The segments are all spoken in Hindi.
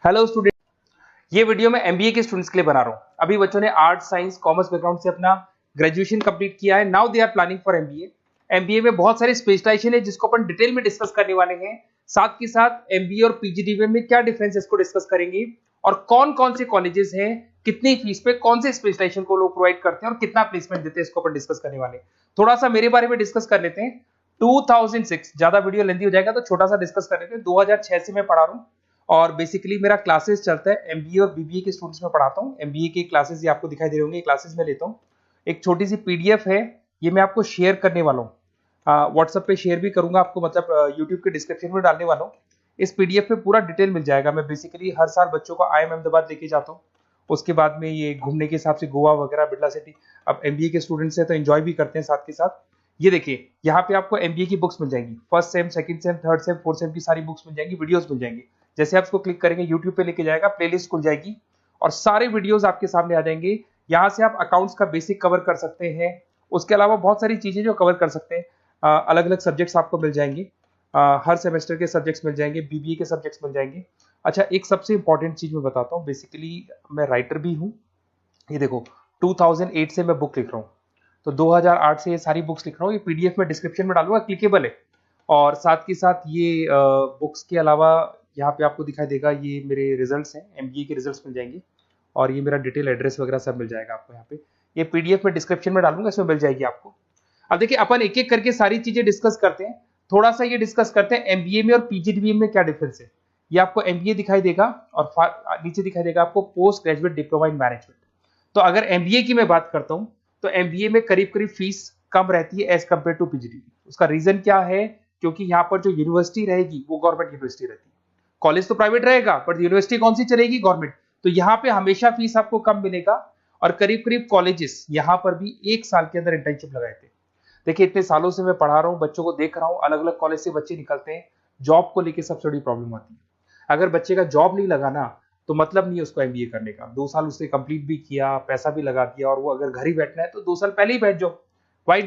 हेलो स्टूडेंट, ये वीडियो मैं एमबीए के स्टूडेंट्स के लिए बना रहा हूँ। अभी बच्चों ने आर्ट साइंस कॉमर्स बैकग्राउंड से अपना ग्रेजुएशन कंप्लीट किया है। Now they are planning for MBA. MBA में बहुत सारे स्पेशलाइजेशन है जिसको अपन डिटेल में डिस्कस करने वाले हैं। साथ के साथ एमबीए और पीजीडीबीए में क्या डिफरेंस है इसको डिस्कस करेंगे और कौन कौन से कॉलेजेस हैं, कितनी फीस पे कौन से स्पेशलाइजेशन को लोग प्रोवाइड करते हैं और कितना प्लेसमेंट देते हैं, इसको अपन डिस्कस करने वाले हैं। थोड़ा सा मेरे बारे में डिस्कस कर लेते हैं। 2006, ज्यादा वीडियो लेंथी हो जाएगा तो छोटा सा डिस्कस कर लेते हैं। 2006 से मैं पढ़ा रहा हूँ और बेसिकली मेरा क्लासेस चलता है। एमबीए और बीबीए के स्टूडेंट्स में पढ़ाता हूँ। एमबीए के क्लासेस ये आपको दिखाई दे रहे होंगे, क्लासेस में लेता हूँ। एक छोटी सी पीडीएफ है, ये मैं आपको शेयर करने वाला हूँ। व्हाट्सएप पे शेयर भी करूंगा आपको, मतलब यूट्यूब के डिस्क्रिप्शन में डालने वाला हूँ। इस पीडीएफ पे पूरा डिटेल मिल जाएगा। मैं बेसिकली हर साल बच्चों को IIM अहमदाबाद लेके जाता हूँ। उसके बाद में ये घूमने के हिसाब से गोवा वगैरह, बिरला सिटी। अब एमबीए के स्टूडेंट्स हैं तो एंजॉय भी करते हैं साथ के साथ। ये देखिए, यहाँ पे आपको एमबीए की बुक्स मिल जाएंगी। First sem, second same, third same, fourth same की सारी बुक्स मिल जाएंगी, वीडियोस मिल जाएंगी। जैसे आप इसको क्लिक करेंगे यूट्यूब पे लेके जाएगा, प्लेलिस्ट खुल जाएगी और सारे वीडियोस आपके सामने आ जाएंगे। यहाँ से आप अकाउंट्स का बेसिक कवर कर सकते हैं। उसके अलावा बहुत सारी चीजें जो कवर कर सकते हैं। अलग अलग सब्जेक्ट्स आपको मिल जाएंगे। हर सेमेस्टर के सब्जेक्ट्स मिल जाएंगे, बीबीए के सब्जेक्ट्स मिल जाएंगे। अच्छा, एक सबसे इंपॉर्टेंट चीज मैं बताता हूँ। बेसिकली मैं राइटर भी हूँ। ये देखो, 2008 से मैं बुक लिख रहा हूँ, तो 2008 से ये सारी बुक्स लिख रहा हूँ। ये पीडीएफ में डिस्क्रिप्शन में डालूंगा, क्लिकेबल है। और साथ के साथ ये बुक्स के अलावा यहाँ पे आपको दिखाई देगा, ये मेरे रिजल्ट्स हैं, एमबीए के रिजल्ट्स मिल जाएंगे। और ये मेरा डिटेल एड्रेस वगैरह सब मिल जाएगा आपको यहाँ पे। ये पीडीएफ में डिस्क्रिप्शन में डालूंगा, इसमें मिल जाएगी आपको। अब देखिए, अपन एक एक करके सारी चीजें डिस्कस करते हैं। थोड़ा सा ये डिस्कस करते हैं एमबीए में और पीजीडीबीए में क्या डिफरेंस है। ये आपको एमबीए दिखाई देगा और नीचे दिखाई देगा आपको post graduate diploma in management. तो अगर एमबीए की मैं बात करता हूं तो एमबीए में करीब करीब फीस कम रहती है एज कंपेयर टू पीजीडीबी। उसका रीजन क्या है? क्योंकि यहाँ पर जो यूनिवर्सिटी रहेगी वो गवर्नमेंट यूनिवर्सिटी रहती है। कॉलेज तो प्राइवेट रहेगा बट यूनिवर्सिटी कौन सी चलेगी? गवर्नमेंट। तो यहाँ पे हमेशा फीस आपको कम मिलेगा। और करीब करीब कॉलेजेस यहाँ पर भी 1 साल के अंदर इंटर्नशिप लगाए थे। देखिए, इतने सालों से मैं पढ़ा रहा हूँ, बच्चों को देख रहा हूँ, अलग अलग कॉलेज से बच्चे निकलते हैं। जॉब को लेकर सबसे बड़ी प्रॉब्लम आती है। अगर बच्चे का जॉब नहीं लगा ना, तो मतलब नहीं है उसको एमबीए करने का। 2 साल उसने कंप्लीट भी किया, पैसा भी लगा दिया, और वो अगर घर ही बैठना है तो 2 साल पहले ही बैठ जाओ। Why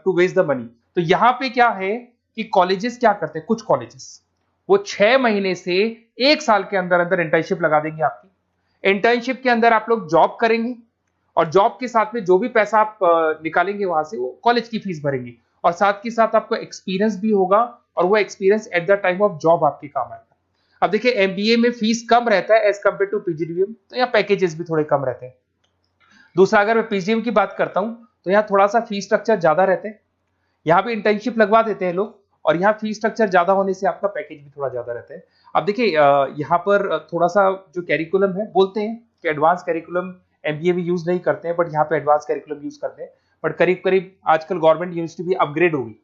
to waste the money? तो यहाँ पे क्या है कि कॉलेजेस क्या करते हैं, कुछ कॉलेजेस वो 6 महीने से 1 साल के अंदर अंदर इंटर्नशिप लगा देंगे आपकी। इंटर्नशिप के अंदर आप लोग जॉब करेंगे और जॉब के साथ में जो भी पैसा आप निकालेंगे वहां से, वो कॉलेज की फीस भरेंगे। और साथ के साथ आपको एक्सपीरियंस भी होगा और वो experience at the time of job आपके काम आएगा। अब देखिए, एमबीए में फीस कम रहता है एज कंपेयर टू पीजीडीबीए, तो यहाँ पैकेजेस भी थोड़े कम रहते हैं। दूसरा, अगर मैं पीजीडीबीए की बात करता हूँ तो यहाँ थोड़ा सा फीस स्ट्रक्चर ज्यादा रहते हैं। यहाँ भी इंटर्नशिप लगवा देते हैं लोग, और यहाँ फीस स्ट्रक्चर ज्यादा होने से आपका पैकेज भी थोड़ा ज्यादा रहता है। अब देखिए, यहाँ पर थोड़ा सा जो कैरिकुलम है, बोलते हैं कि एडवांस कैरिकुलम एमबीए भी यूज नहीं करते हैं, बट यहाँ पे एडवांस कैरिकुलम यूज करते हैं। बट करीब करीब आजकल गवर्नमेंट यूनिवर्सिटी भी अपग्रेड होगी,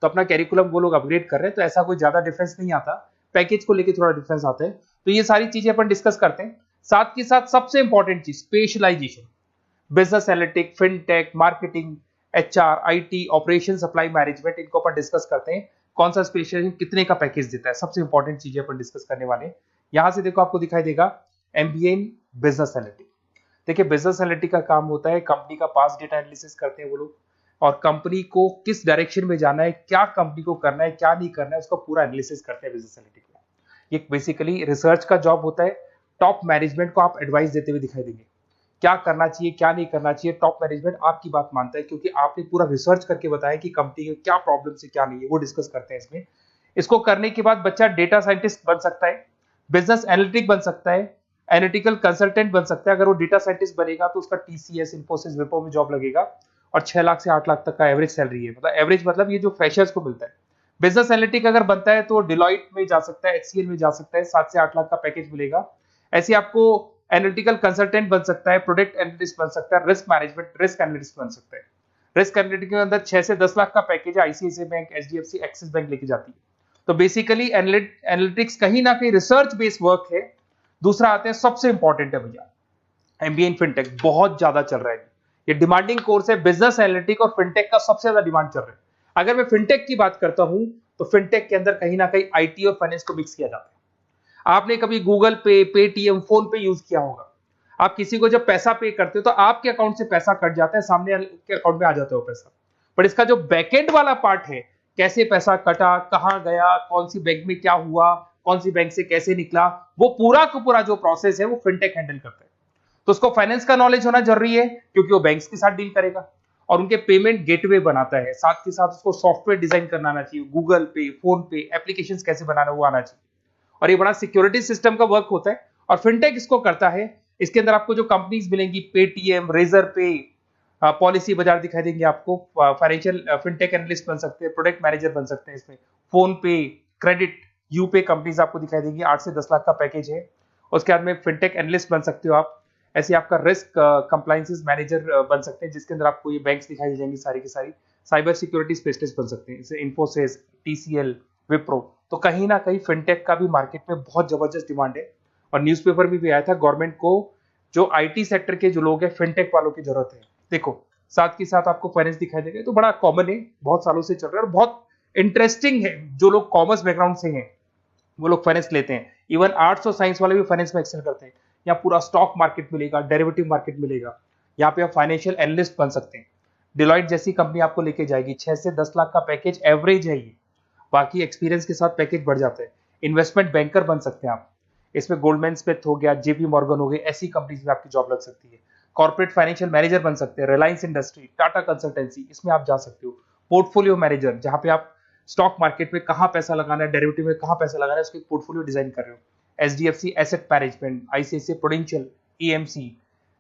तो अपना कैरिकुलम वो लोग अपग्रेड कर रहे हैं, तो ऐसा कोई ज्यादा डिफरेंस नहीं आता। पैकेज को लेके थोड़ा डिफरेंस आता है। तो ये सारी चीजें अपन डिस्कस करते हैं। साथ के साथ सबसे इंपॉर्टेंट चीज, specialization. Business analytic, fintech, marketing, HR, IT, operation, supply management, इनको अपन डिस्कस करते हैं। कौन सा स्पेशलाइजेशन कितने का पैकेज देता है, सबसे इंपॉर्टेंट चीजें अपन डिस्कस करने वाले हैं। यहां से देखो, आपको दिखाई देगा एमबीए इन बिजनेस एनालिटिक। देखिए, बिजनेस एनालिटिक का काम होता है, कंपनी का पास डेटा एनालिसिस करते हैं वो लोग, और कंपनी को किस डायरेक्शन में जाना है, क्या कंपनी को करना है, क्या नहीं करना है, उसका पूरा एनालिसिस करते हैं बिजनेस एनालिटिक में। ये बेसिकली रिसर्च का जॉब होता है। टॉप मैनेजमेंट को आप एडवाइस देते हुए दिखाई देंगे, क्या करना चाहिए, क्या नहीं करना चाहिए। टॉप मैनेजमेंट आपकी बात मानता है, क्योंकि आपने पूरा रिसर्च करके बताया कि कंपनी के क्या प्रॉब्लम है, क्या नहीं है, वो डिस्कस करते हैं इसमें। इसको करने के बाद बच्चा डेटा साइंटिस्ट बन सकता है, बिजनेस एनालिटिक बन सकता है, एनालिटिकल कंसल्टेंट बन सकता है। अगर वो डेटा साइंटिस्ट बनेगा तो उसका टीसीएस, इंफोसिस, विप्रो में जॉब लगेगा, और 6 लाख से 8 लाख तक का एवरेज सैलरी है। मतलब एवरेज मतलब ये जो फ्रेशर्स को मिलता है। बिजनेस एनालिटिक अगर बनता है तो डिलॉइट में जा सकता है, एचसीएल में जा सकता है, 7 से 8 लाख का पैकेज मिलेगा। ऐसे आपको एनालिटिकल कंसल्टेंट बन सकता है, प्रोडक्ट एनालिस्ट बन सकता है, रिस्क मैनेजमेंट, रिस्क एनालिस्ट बन सकता है। रिस्क एनालिटिक के अंदर 6 से 10 लाख का पैकेज है, ICICI bank, HDFC, axis bank लेके जाती है। तो बेसिकली एनालिटिक्स कहीं ना कहीं रिसर्च बेस्ड वर्क है। दूसरा आते हैं, सबसे इंपॉर्टेंट है भैया, एमबीए इन फिनटेक बहुत ज्यादा चल रहा है। ये डिमांडिंग कोर्स है। बिजनेस एनालिटिक और फिनटेक का सबसे ज्यादा डिमांड चल रहा है। अगर मैं फिनटेक की बात करता हूं तो फिनटेक के अंदर कहीं ना कहीं आईटी और फाइनेंस को मिक्स किया जाता है। आपने कभी गूगल पे, पेटीएम, फोन पे यूज किया होगा। आप किसी को जब पैसा पे करते हो तो आपके अकाउंट से पैसा कट जाता है, सामने के अकाउंट में आ जाता है वो पैसा। पर इसका जो बैकएंड वाला पार्ट है, कैसे पैसा कटा, कहां गया, कौन सी बैंक में क्या हुआ, कौन सी बैंक से कैसे निकला, वो पूरा का पूरा जो प्रोसेस है वो फिनटेक हैंडल करता है। तो उसको फाइनेंस का नॉलेज होना जरूरी है क्योंकि वो बैंक्स के साथ डील करेगा और उनके पेमेंट गेटवे बनाता है। साथ के साथ उसको सॉफ्टवेयर डिजाइन करना आना चाहिए, गूगल पे, फोन पे, एप्लीकेशन कैसे बनाना वो आना चाहिए। और ये बड़ा सिक्योरिटी सिस्टम का वर्क होता है और फिनटेक इसको करता है। इसके अंदर आपको जो कंपनीज मिलेंगी, पेटीएम, रेजर पे, पॉलिसी बाजार दिखाई देंगे आपको। फाइनेंशियल फिनटेक एनालिस्ट बन सकते हैं, प्रोडक्ट मैनेजर बन सकते हैं इसमें। फोन पे, क्रेडिट, यूपे कंपनीज आपको दिखाई देंगी। 8 से 10 लाख का पैकेज है। उसके बाद में फिनटेक एनालिस्ट बन सकते हो आप। ऐसे आपका रिस्क कंप्लायंसेस मैनेजर बन सकते हैं जिसके अंदर आपको ये बैंक्स दिखाई दे जाएंगी सारी की सारी। साइबर सिक्योरिटी स्पेशलिस्ट बन सकते हैं जैसे इन्फोसिस, टीसीएल, विप्रो। तो कहीं ना कहीं फिनटेक का भी मार्केट में बहुत जबरदस्त डिमांड है और न्यूज़पेपर में भी आया था गवर्नमेंट को जो आईटी सेक्टर के जो लोग हैं फिनटेक वालों की जरूरत है। देखो साथ के साथ आपको फाइनेंस दिखाई देगा, तो बड़ा कॉमन है, बहुत सालों से चल रहा है और बहुत इंटरेस्टिंग है। जो लोग कॉमर्स बैकग्राउंड से हैं वो लोग फाइनेंस लेते हैं। इवन आर्ट्स और साइंस वाले भी फाइनेंस में एक्सेल करते हैं। यहाँ पूरा स्टॉक मार्केट मिलेगा, डेरिवेटिव मार्केट मिलेगा। यहाँ पे आप फाइनेंशियल एनालिस्ट बन सकते हैं। डिलॉयट जैसी कंपनी आपको लेके जाएगी। 6 से 10 लाख का पैकेज एवरेज है ये, बाकी एक्सपीरियंस के साथ पैकेज बढ़ जाता है। इन्वेस्टमेंट बैंकर बन सकते हैं आप, इसमें गोल्डमैन स्मिथ हो गया, जेपी मॉर्गन हो गई, ऐसी कंपनीज में आपकी जॉब लग सकती है। कॉर्पोरेट फाइनेंशियल मैनेजर बन सकते हैं, रिलायंस इंडस्ट्री, टाटा कंसल्टेंसी, इसमें आप जा सकते हो। पोर्टफोलियो मैनेजर, जहां पे आप स्टॉक मार्केट में कहां पैसा लगाना है, डेरिवेटिव में कहां पैसा लगाना है, उसकी पोर्टफोलियो डिजाइन कर रहे हो। HDFC asset management, ICICI prudential, EMC,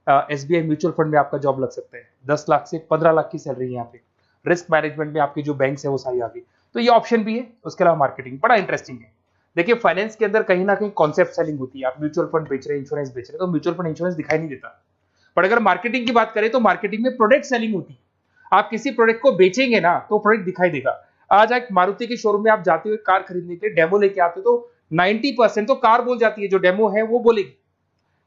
SBI mutual fund में आपका जॉब लग सकता है। 10 लाख से 15 लाख की सैलरी है यहाँ पे। रिस्क मैनेजमेंट में आपकी जो बैंक्स है वो सारी आ गई। तो ये ऑप्शन भी है। उसके अलावा मार्केटिंग बड़ा इंटरेस्टिंग है। देखिए फाइनेंस के अंदर कहीं ना कहीं कॉन्सेप्ट सेलिंग होती है। आप म्यूचुअल फंड बेच रहे हैं, इंश्योरेंस बेच रहे हैं, तो म्यूचुअल फंड इंश्योरेंस दिखाई नहीं देता। पर अगर मार्केटिंग की बात करें तो मार्केटिंग में प्रोडक्ट सेलिंग होती है। आप किसी प्रोडक्ट को बेचेंगे ना तो प्रोडक्ट दिखाई देगा। आज एक मारुति के शोरूम में आप जाते हुए कार खरीदने के लिए डेमो लेके आते हो तो 90% तो कार बोल जाती है, जो डेमो है वो बोलेगी,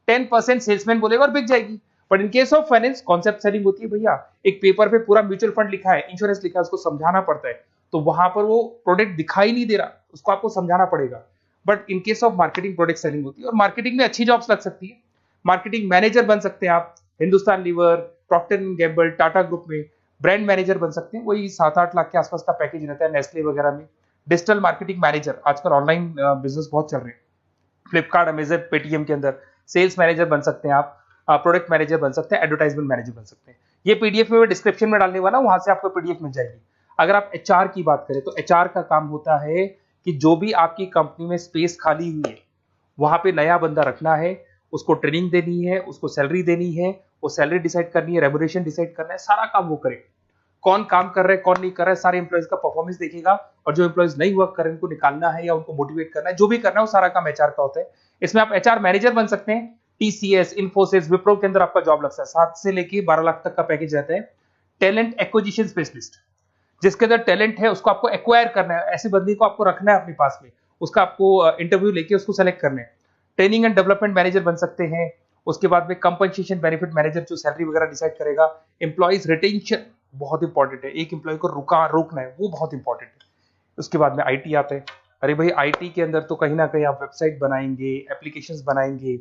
10% सेल्समैन बोलेगा और बिक जाएगी। But in case of finance concept selling होती है भैया। एक पेपर पे पूरा म्यूचुअल फंड लिखा है, इंश्योरेंस लिखा है, उसको समझाना पड़ता है। तो वहां पर वो प्रोडक्ट दिखाई नहीं दे रहा, उसको आपको समझाना पड़ेगा। But in case of marketing product selling होती है और मार्केटिंग में अच्छी जॉब्स लग सकती है। मार्केटिंग मैनेजर बन सकते हैं आप, Hindustan Lever, Procter and Gamble, Tata group में ब्रांड मैनेजर बन सकते हैं। वही 7-8 लाख के आसपास का पैकेज रहता है नेस्ले वगैरह में। डिजिटल मार्केटिंग मैनेजर, आजकल ऑनलाइन बिजनेस बहुत चल रहे हैं, फ्लिपकार्ट, अमेजन, पेटीएम के अंदर सेल्स मैनेजर बन सकते हैं आप, प्रोडक्ट मैनेजर बन सकते हैं, एडवर्टाइजमेंट मैनेजर बन सकते हैं। ये पीडीएफ में मैं डिस्क्रिप्शन में डालने वाला हूं, वहां से आपको पीडीएफ मिल जाएगी। अगर आप एचआर की बात करें तो एचआर का काम होता है कि जो भी आपकी कंपनी में स्पेस खाली हुई है वहां पे नया बंदा रखना है, उसको ट्रेनिंग देनी है, उसको सैलरी देनी है, वो सैलरी डिसाइड करनी है, रेम्यूनरेशन डिसाइड करना है, सारा काम वो करे। कौन काम कर रहा है, कौन नहीं कर रहा है, सारे एम्प्लॉइज का परफॉर्मेंस देखेगा और जो एम्प्लॉइज नहीं वर्क कर रहे हैं उनको निकालना है या उनको मोटिवेट करना है, जो भी करना है वो सारा काम एचआर का होता है। इसमें आप एचआर मैनेजर बन सकते हैं। टीसीएस, इन्फोसिस, विप्रो के अंदर आपका जॉब लगता है। 7 से लेके 12 लाख तक का पैकेज रहता है। टैलेंट एक्विजिशन स्पेशलिस्ट, जिसके अंदर टैलेंट है उसको आपको एक्वायर करना है, ऐसे बंदे को आपको रखना है अपने पास में, उसका आपको इंटरव्यू लेके उसको सेलेक्ट करना है। ट्रेनिंग एंड डेवलपमेंट मैनेजर बन सकते हैं। उसके बाद में कंपनसेशन बेनिफिट मैनेजर, जो सैलरी वगैरह डिसाइड करेगा। एम्प्लॉइज रिटेंशन बहुत इंपॉर्टेंट है, एक एम्प्लॉय को रोकना है, वो बहुत इंपॉर्टेंट है। उसके बाद में आईटी आता है। अरे भाई आईटी के अंदर तो कहीं ना कहीं आप वेबसाइट बनाएंगे, एप्लीकेशंस बनाएंगे,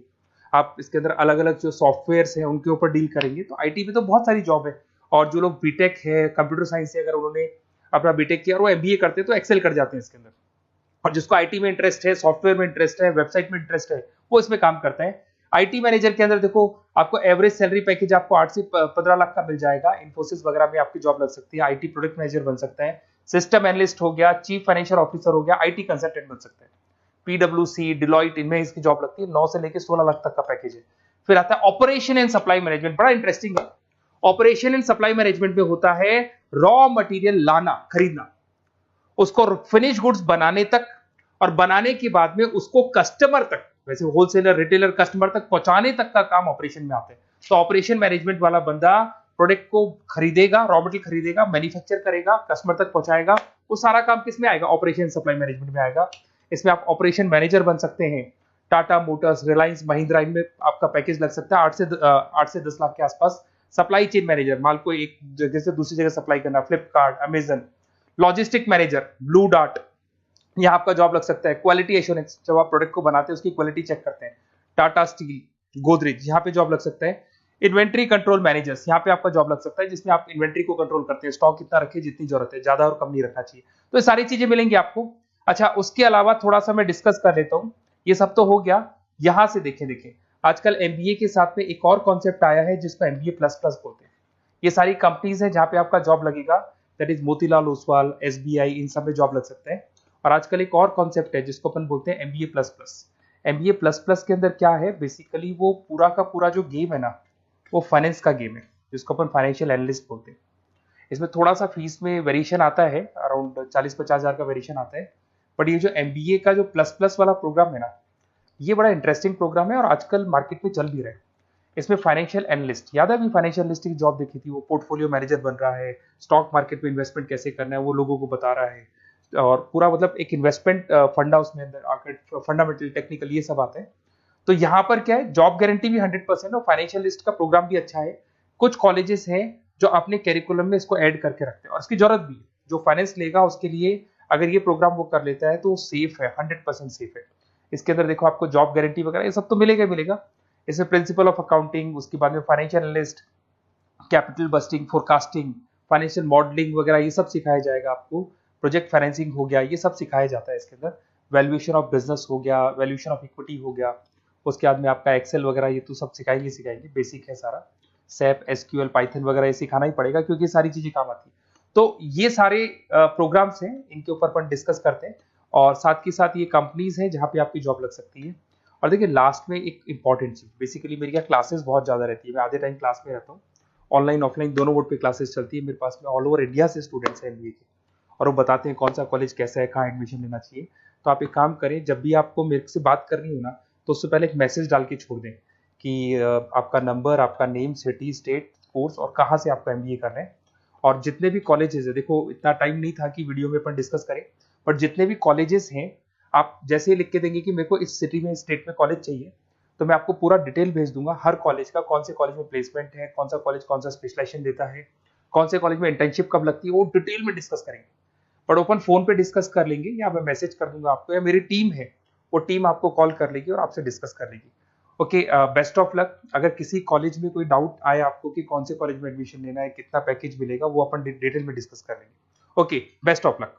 आप इसके अंदर अलग अलग जो सॉफ्टवेयर्स हैं उनके ऊपर डील करेंगे। तो आईटी में तो बहुत सारी जॉब है। और जो लोग बीटेक है, कंप्यूटर साइंस से अगर उन्होंने अपना बीटेक किया और वो एमबीए करते हैं तो एक्सेल कर जाते हैं इसके अंदर। और जिसको आईटी में इंटरेस्ट है, सॉफ्टवेयर में इंटरेस्ट है, वेबसाइट में इंटरेस्ट है, वो इसमें काम करता है। आईटी मैनेजर के अंदर देखो आपको एवरेज सैलरी पैकेज आपको 8 से 15 लाख का मिल जाएगा। इन्फोसिस वगैरह में आपकी जॉब लग सकती है। आईटी प्रोडक्ट मैनेजर बन सकता है, सिस्टम एनालिस्ट हो गया, चीफ फाइनेंशियल ऑफिसर हो गया, आईटी कंसल्टेंट बन सकता है। पीडब्ल्यूसी, डिलॉयट, इनमें इसकी जॉब लगती है। 9 से लेकर 16 लाख तक का पैकेज है। फिर आता है ऑपरेशन एंड सप्लाई मैनेजमेंट, बड़ा इंटरेस्टिंग है। ऑपरेशन एंड सप्लाई मैनेजमेंट में होता है रॉ मटेरियल लाना, खरीदना, उसको फिनिश गुड्स बनाने तक और बनाने के बाद में उसको कस्टमर तक, वैसे होलसेलर, रिटेलर, कस्टमर तक पहुंचाने तक का काम ऑपरेशन में आता है। तो ऑपरेशन मैनेजमेंट वाला बंदा प्रोडक्ट को खरीदेगा, रॉ मटेरियल खरीदेगा, मैन्युफैक्चर करेगा, कस्टमर तक पहुंचाएगा, वो सारा काम किस में आएगा? ऑपरेशन सप्लाई मैनेजमेंट में आएगा। इसमें आप ऑपरेशन मैनेजर बन सकते हैं। टाटा मोटर्स, रिलायंस, महिंद्रा, इनमें आपका पैकेज लग सकता है 8 से 10 लाख के आसपास। सप्लाई चेन मैनेजर, माल को एक जगह से दूसरी जगह सप्लाई करना, Flipkart, Amazon. Logistic manager, blue dart, यहाँ आपका जॉब लग सकता है। क्वालिटी एश्योरेंस, जब आप प्रोडक्ट को बनाते हैं उसकी क्वालिटी चेक करते हैं। टाटा स्टील, गोदरेज, यहाँ पे जॉब लग सकता है। इन्वेंट्री कंट्रोल मैनेजर्स, यहाँ पे आपका जॉब लग सकता है, जिसमें आप इन्वेंट्री को कंट्रोल करते हैं, स्टॉक कितना रखे, जितनी जरूरत है, ज्यादा और कम नहीं रखना चाहिए। तो ये सारी चीजें मिलेंगी आपको। अच्छा, उसके अलावा थोड़ा सा मैं डिस्कस कर लेता हूँ। ये सब तो हो गया। यहाँ से देखें आजकल एमबीए के साथ में एक और कॉन्सेप्ट आया है जिसको एमबीए प्लस प्लस बोलते हैं। ये सारी कंपनीज हैं जहाँ पे आपका जॉब लगेगा, that is Motilal Oswal, SBI, इन सब में जॉब लग सकते हैं। और आजकल एक और कॉन्सेप्ट है जिसको अपन बोलते हैं MBA plus plus. MBA plus plus के अंदर क्या है, बेसिकली वो पूरा का पूरा जो गेम है ना, वो फाइनेंस का गेम है, जिसको अपन फाइनेंशियल एनालिस्ट बोलते हैं। इसमें थोड़ा सा फीस में वेरिएशन आता है, अराउंड 40-50 हज़ार का वेरिएशन आता है। बट ये जो एमबीए का जो प्लस प्लस वाला प्रोग्राम है ना, ये बड़ा इंटरेस्टिंग प्रोग्राम है और आजकल मार्केट में चल भी रहा है। इसमें फाइनेंशियल एनालिस्ट, याद है अभी फाइनेंशियल एनालिस्ट की जॉब देखी थी, वो पोर्टफोलियो मैनेजर बन रहा है, स्टॉक मार्केट में इन्वेस्टमेंट कैसे करना है वो लोगों को बता रहा है, और पूरा मतलब एक इन्वेस्टमेंट फंडा उसमें अंदर आकर फंडामेंटल टेक्निकल ये सब आते हैं। तो यहाँ पर क्या है, जॉब गारंटी भी 100% और फाइनेंशियल लिस्ट का प्रोग्राम भी अच्छा है। कुछ कॉलेजेस हैं जो अपने कैरिकुलम में इसको ऐड करके रखते हैं और इसकी जरूरत भी है। जो फाइनेंस लेगा उसके लिए अगर ये प्रोग्राम वो कर लेता है तो सेफ है, 100% सेफ है। इसके अंदर देखो आपको जॉब गारंटी वगैरह ये सब तो मिलेगा मिलेगा। इसमें प्रिंसिपल ऑफ अकाउंटिंग, उसके बाद में financial analyst, capital budgeting, forecasting, financial modelling वगैरह ये सब सिखाया जाएगा आपको। प्रोजेक्ट फाइनेंसिंग हो गया, ये सब सिखाया जाता है इसके अंदर। वैल्यूएशन ऑफ बिजनेस हो गया, वैल्यूएशन ऑफ इक्विटी हो गया, उसके बाद में आपका एक्सेल वगैरह ये तो सब सिखाएंगे, बेसिक है सारा। सैप, एसक्यूएल, पाइथन वगैरह ये सिखाना ही पड़ेगा क्योंकि सारी चीजें काम आती है। तो ये सारे प्रोग्राम्स हैं, इनके ऊपर अपन डिस्कस करते हैं और साथ के साथ ये कंपनीज हैं जहाँ पे आपकी जॉब लग सकती है। और देखिए लास्ट में एक इंपॉर्टेंट चीज, बेसिकली मेरी क्या क्लासेस बहुत ज्यादा रहती है, मैं आधे टाइम क्लास में रहता हूँ, ऑनलाइन ऑफलाइन दोनों मोड पे क्लासेस चलती है मेरे पास में। ऑल ओवर इंडिया से स्टूडेंट्स हैं एमबीए के और वो बताते हैं कौन सा कॉलेज कैसा है, कहाँ एडमिशन लेना चाहिए। तो आप एक काम करें, जब भी आपको मेरे से बात करनी हो ना, तो उससे पहले एक मैसेज डाल के छोड़ दें कि आपका नंबर, आपका नेम, सिटी, स्टेट, कोर्स और कहाँ से आपका एमबीए कर रहे हैं। और जितने भी कॉलेजेस है, देखो इतना टाइम नहीं था कि वीडियो में अपन डिस्कस करें, बट जितने भी कॉलेजेस हैं आप जैसे ही लिख के देंगे कि मेरे को इस सिटी में, इस स्टेट में कॉलेज चाहिए, तो मैं आपको पूरा डिटेल भेज दूंगा हर कॉलेज का, कौन से कॉलेज में प्लेसमेंट है, कौन सा कॉलेज कौन सा स्पेशलाइजेशन देता है, कौन से कॉलेज में इंटर्नशिप कब लगती है, वो डिटेल में डिस्कस करेंगे। बट ओपन फोन पे डिस्कस कर लेंगे या मैं मैसेज कर दूंगा आपको, या मेरी टीम है वो टीम आपको कॉल कर लेगी और आपसे डिस्कस कर लेगी। Okay, best of luck. अगर किसी कॉलेज में कोई डाउट आए आपको कि कौन से कॉलेज में एडमिशन लेना है, कितना पैकेज मिलेगा, वो अपन डिटेल में डिस्कस कर लेंगे। Okay, best of luck.